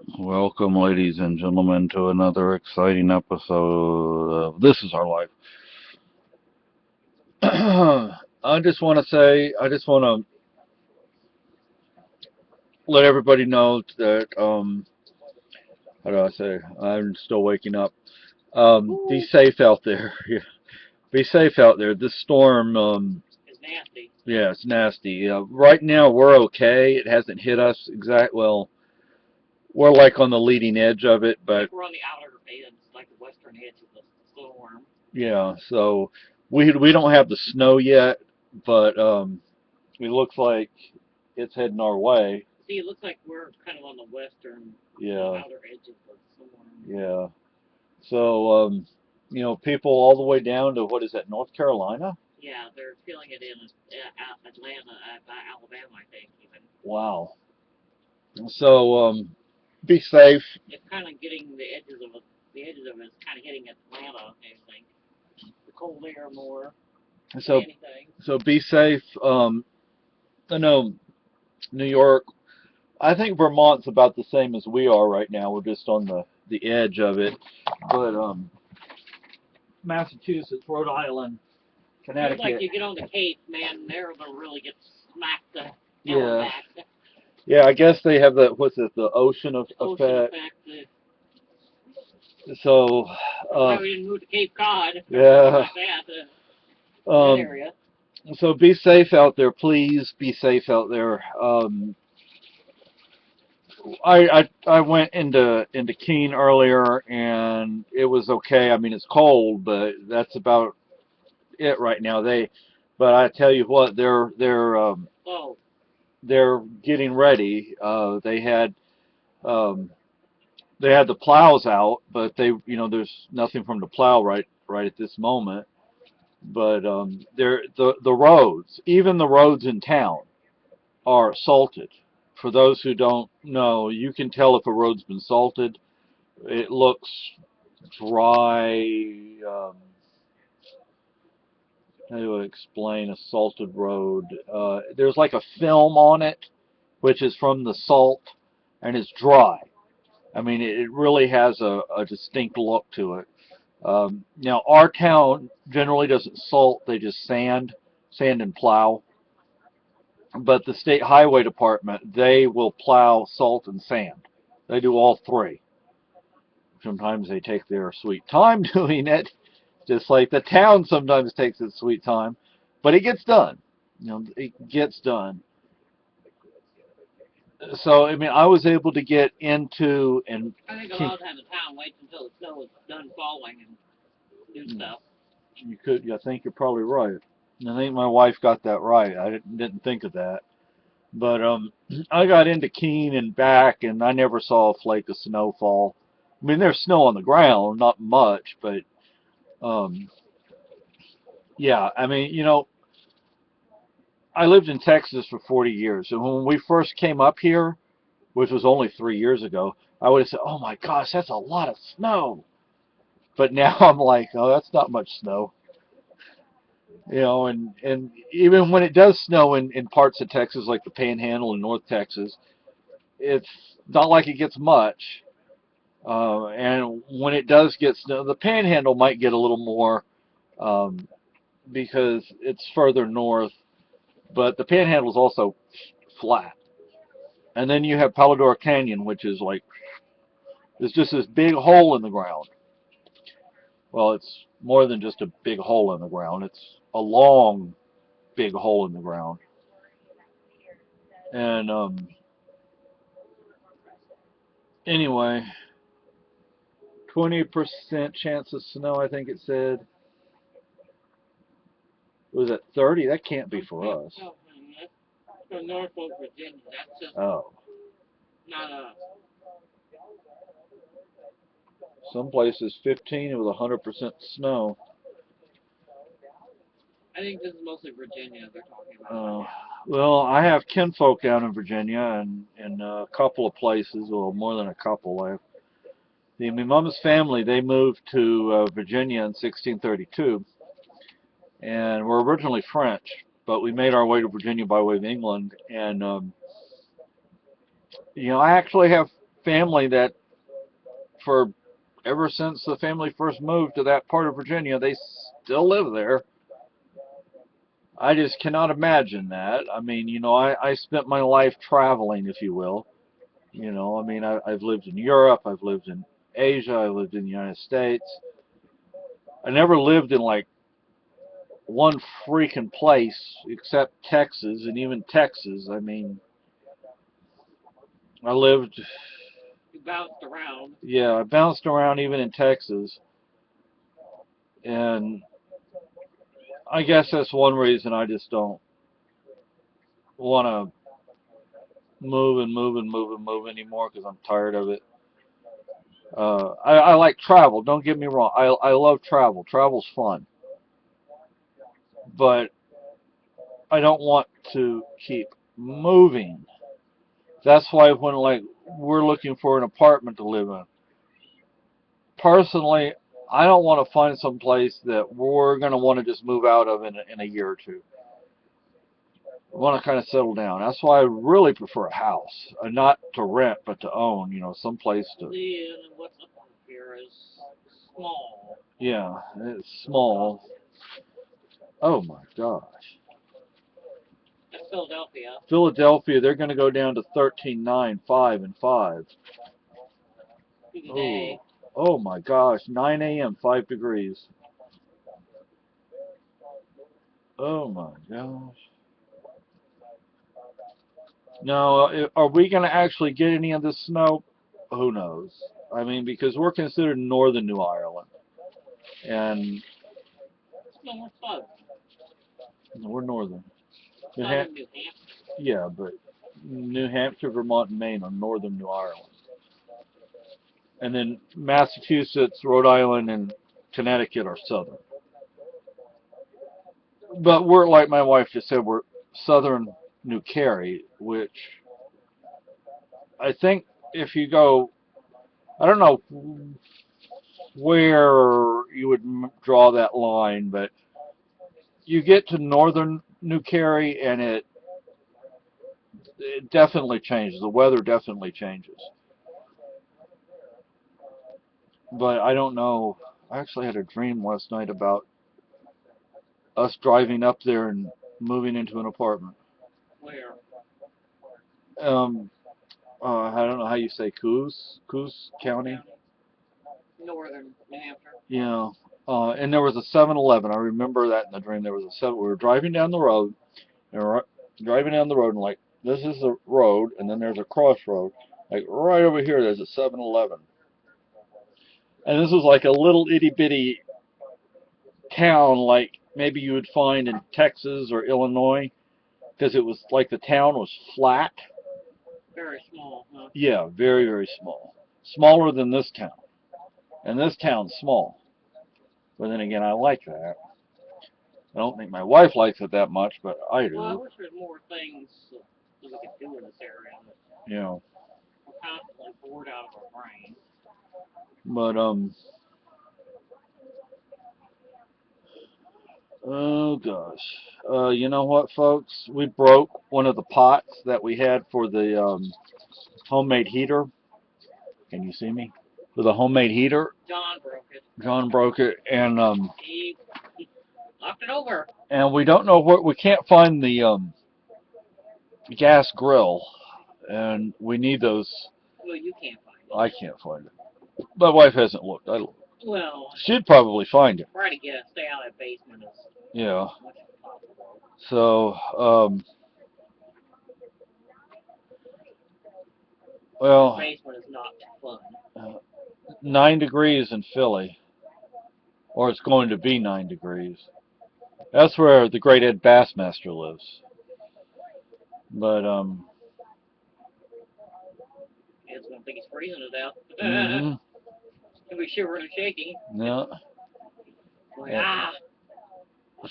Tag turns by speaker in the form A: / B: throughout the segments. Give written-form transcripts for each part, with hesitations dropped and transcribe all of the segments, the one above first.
A: Welcome, ladies and gentlemen, to another exciting episode of This Is Our Life. I just want to let everybody know that, how do I say, I'm still waking up. Be safe out there. Yeah. Be safe out there. This storm,
B: It's nasty.
A: yeah, it's nasty. Right now, we're okay. It hasn't hit us well, we're like on the leading edge of it,
B: I
A: but
B: think we're on the outer edge, like the western edge of the storm.
A: yeah, so we don't have the snow yet, but it looks like it's heading our way.
B: See, it looks like we're kind of on the western, the
A: Yeah,
B: outer edge of the storm.
A: yeah. So people all the way down to what is that, North Carolina?
B: Yeah, they're feeling it in Atlanta, Alabama, I think even.
A: Wow. So be safe.
B: It's kind of getting the edges of it. The edges of it's kind of hitting Atlanta. I think the cold air more than
A: So
B: anything.
A: be safe. I know New York. I think Vermont's about the same as we are right now. We're just on the edge of it. But Massachusetts, Rhode Island,
B: Seems like
A: Connecticut.
B: you get on the Cape, man, they're gonna really get smacked the hell
A: Yeah.
B: back.
A: Yeah, I guess they have that. What's it? The ocean of
B: Ocean
A: effect.
B: effect. The
A: So,
B: That's why we didn't move to Cape Cod or something
A: yeah.
B: like that. That
A: Um,
B: area.
A: so be safe out there, please. Be safe out there. I went into Keene earlier, and it was okay. I mean, it's cold, but that's about it right now. But I tell you what,
B: Oh,
A: they're getting ready. Um, they had the plows out, but there's nothing from the plow right at this moment. But the roads, even the roads in town, are salted. For those who don't know, you can tell if a road's been salted. It looks dry. How do I explain a salted road? There's like a film on it, which is from the salt, and it's dry. I mean, it really has a distinct look to it. Now, our town generally doesn't salt; they just sand and plow. But the state highway department, they will plow salt and sand. They do all three. Sometimes they take their sweet time doing it, just like the town sometimes takes its sweet time, but it gets done. It gets done. So I mean, I was able to get into and
B: I think a lot of times the town waits until the snow is done falling and do stuff.
A: you could. I think you're probably right. I think my wife got that right. I didn't think of that. But I got into Keene and back, and I never saw a flake of snow fall. I mean, there's snow on the ground, not much, but um, yeah. I mean, I lived in Texas for 40 years, and when we first came up here, which was only 3 years ago, I would have said, "Oh my gosh, that's a lot of snow." But now I'm like, "Oh, that's not much snow." And even when it does snow in parts of Texas, like the Panhandle in North Texas, it's not like it gets much. And when it does get snow, the Panhandle might get a little more um, because it's further north, but the Panhandle is also flat. And then you have Palador Canyon, which is like it's just this big hole in the ground. Well, it's more than just a big hole in the ground. It's a long, big hole in the ground. And anyway, 20% chance of snow, I think it said. Was it 30? That can't be for us.
B: Oh, that's from Norfolk, Virginia. That's just
A: Oh,
B: not us.
A: some places 15 with 100% snow.
B: I think this is mostly Virginia they're talking about.
A: Uh, well, I have kinfolk down in Virginia and in a couple of places, well, more than a couple. My mom's family, they moved to Virginia in 1632, and we're originally French, but we made our way to Virginia by way of England. And I actually have family that for ever since the family first moved to that part of Virginia, they still live there. I just cannot imagine that. I mean, I spent my life traveling, if you will. I mean, I've lived in Europe, I've lived in Asia, I lived in the United States. I never lived in like one freaking place except Texas, and even Texas, I mean, I lived,
B: You bounced around.
A: yeah, I bounced around even in Texas, and I guess that's one reason I just don't want to move and move and move and move anymore because I'm tired of it. I like travel. Don't get me wrong. I love travel. Travel's fun, but I don't want to keep moving. That's why when like we're looking for an apartment to live in, personally, I don't want to find some place that we're going to want to just move out of in a year or two. I want to kind of settle down. That's why I really prefer a house, not to rent, but to own. Some place to.
B: What's up here is small.
A: Yeah, it's small. Oh my gosh.
B: That's Philadelphia.
A: Philadelphia, they're going to go down to 13.9, 5 and 5.
B: Today.
A: Oh my gosh, 9 a.m., 5 degrees. Oh my gosh. Now, are we going to actually get any of this snow? Who knows? I mean, because we're considered northern New Ireland. And
B: No, we're southern.
A: we're northern.
B: Southern New Hampshire.
A: Yeah, but New Hampshire, Vermont, and Maine are northern New Ireland. And then Massachusetts, Rhode Island, and Connecticut are southern. But we're, like my wife just said, we're southern New Carey, which I think if you go, I don't know where you would draw that line, but you get to northern New Carey and it definitely changes. The weather definitely changes. But I don't know. I actually had a dream last night about us driving up there and moving into an apartment.
B: Where?
A: I don't know how you say Coos County.
B: Northern New Hampshire.
A: Yeah. And there was a 7-Eleven. I remember that in the dream. There was a 7. We were driving down the road, and we're driving down the road, and like this is the road, and then there's a crossroad. Like right over here, there's a 7-Eleven. And this was like a little itty bitty town, like maybe you would find in Texas or Illinois, because it was like the town was flat.
B: Very small, huh?
A: Yeah, very, very small. Smaller than this town. And this town's small. But then again, I like that. I don't think my wife likes it that much, but I do.
B: Well, I wish there's more things that we could do in this area.
A: Yeah.
B: We're constantly bored out of our brain.
A: But, oh gosh. You know what, folks? We broke one of the pots that we had for the homemade heater. Can you see me? For the homemade heater.
B: John broke it.
A: John broke it, and
B: He knocked it over.
A: And we don't know where. We can't find the gas grill, and we need those.
B: Well, you can't find it.
A: I can't find it. My wife hasn't looked. I looked.
B: Well,
A: She'd probably find it.
B: try to stay out of that basement as
A: Yeah.
B: much as possible.
A: So, well,
B: The basement is not fun.
A: 9 degrees in Philly, or it's going to be 9 degrees. That's where the great Ed Bassmaster lives. But
B: Ed's gonna think he's freezing to death.
A: mm-hmm.
B: He'll be shivering and shaking.
A: Yeah.
B: Like,
A: Yeah.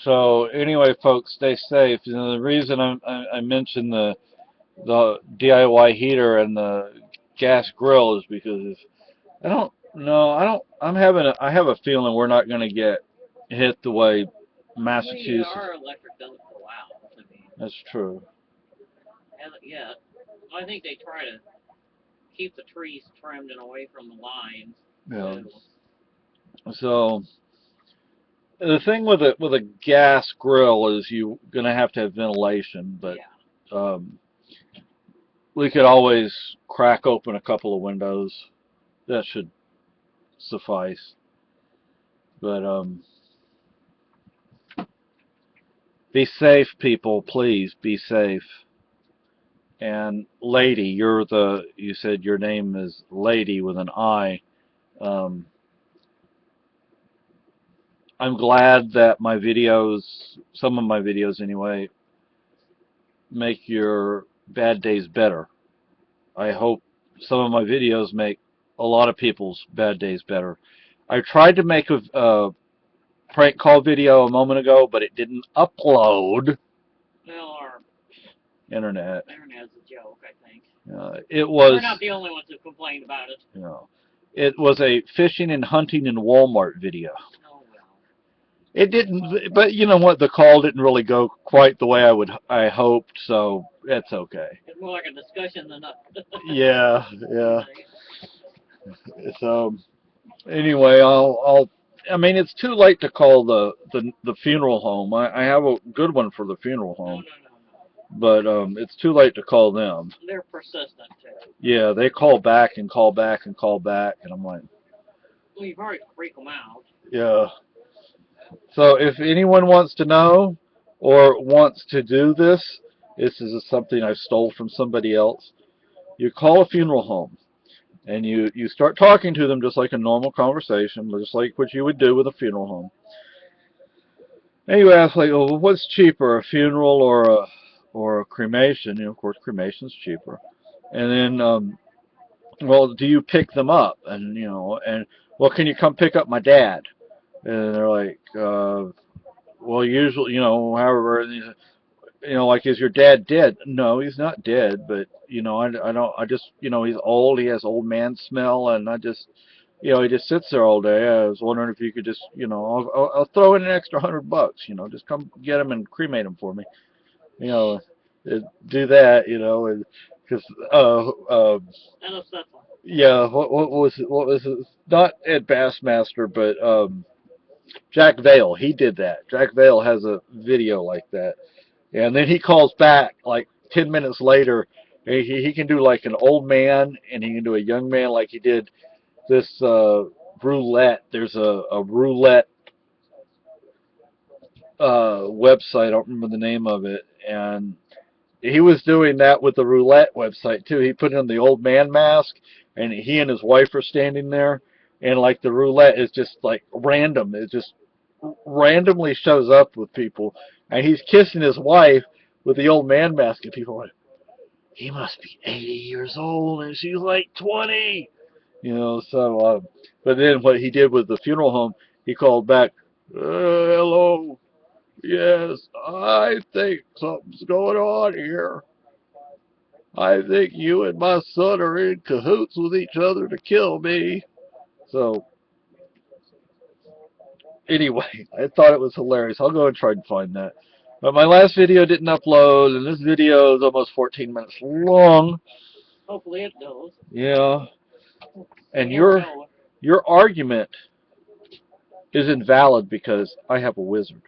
A: So anyway, folks, stay safe. The reason I mentioned the DIY heater and the gas grill is because I don't know. I have a feeling we're not going to get hit the way Massachusetts.
B: Our electric doesn't go out. I mean,
A: That's true.
B: hasn't yet. I think they try to keep the trees trimmed and away from the lines.
A: Yeah.
B: Too.
A: So the thing with a gas grill is you're gonna have to have ventilation, but
B: Yeah.
A: we could always crack open a couple of windows. That should suffice. But be safe, people. Please be safe. And Lady, you said your name is Lady with an I. Um, I'm glad that my videos, some of my videos anyway, make your bad days better. I hope some of my videos make a lot of people's bad days better. I tried to make a prank call video a moment ago, but it didn't upload.
B: Well, our
A: Internet's
B: a joke, I think.
A: It was.
B: We're not the only ones who complained about it.
A: You know, it was a fishing and hunting in Walmart video.
B: Oh well.
A: It didn't, but you know what? The call didn't really go quite the way I hoped, so it's okay.
B: It's more like a discussion than a.
A: Yeah, yeah. So anyway, I mean, it's too late to call the funeral home. I have a good one for the funeral home, but it's too late to call them.
B: They're persistent too.
A: Yeah, they call back and call back and call back, and I'm like,
B: well, you've already freaked them out.
A: yeah. So if anyone wants to know or wants to do this, this is something I stole from somebody else. You call a funeral home and you start talking to them just like a normal conversation, just like what you would do with a funeral home. And you ask like, well, what's cheaper, a funeral or a cremation? You know, of course, cremation's cheaper. And then, well, do you pick them up? And you know, and well, can you come pick up my dad? And they're like, well, usually, you know, however, you know, like, is your dad dead? No, he's not dead, but, you know, I just, you know, he's old, he has old man smell, and I just, you know, he just sits there all day. I was wondering if you could just, you know, I'll throw in an extra $100, you know, just come get him and cremate him for me. You know, do that, you know, because,
B: That upsets them.
A: yeah, what was it? Not Ed Bassmaster, but, Jack Vale, he did that. Jack Vale has a video like that. And then he calls back like 10 minutes later. He can do like an old man and he can do a young man, like he did this roulette. There's a roulette website. I don't remember the name of it. And he was doing that with the roulette website too. He put in the old man mask and he and his wife are standing there. And like the roulette is just like random. It just randomly shows up with people. And he's kissing his wife with the old man mask. And people are like, he must be 80 years old and she's like 20. You know, so, but then what he did with the funeral home, he called back, hello, yes, I think something's going on here. I think you and my son are in cahoots with each other to kill me. So, anyway, I thought it was hilarious. I'll go and try and find that. But my last video didn't upload, and this video is almost 14 minutes long.
B: Hopefully it does.
A: Yeah. And your argument is invalid because I have a wizard.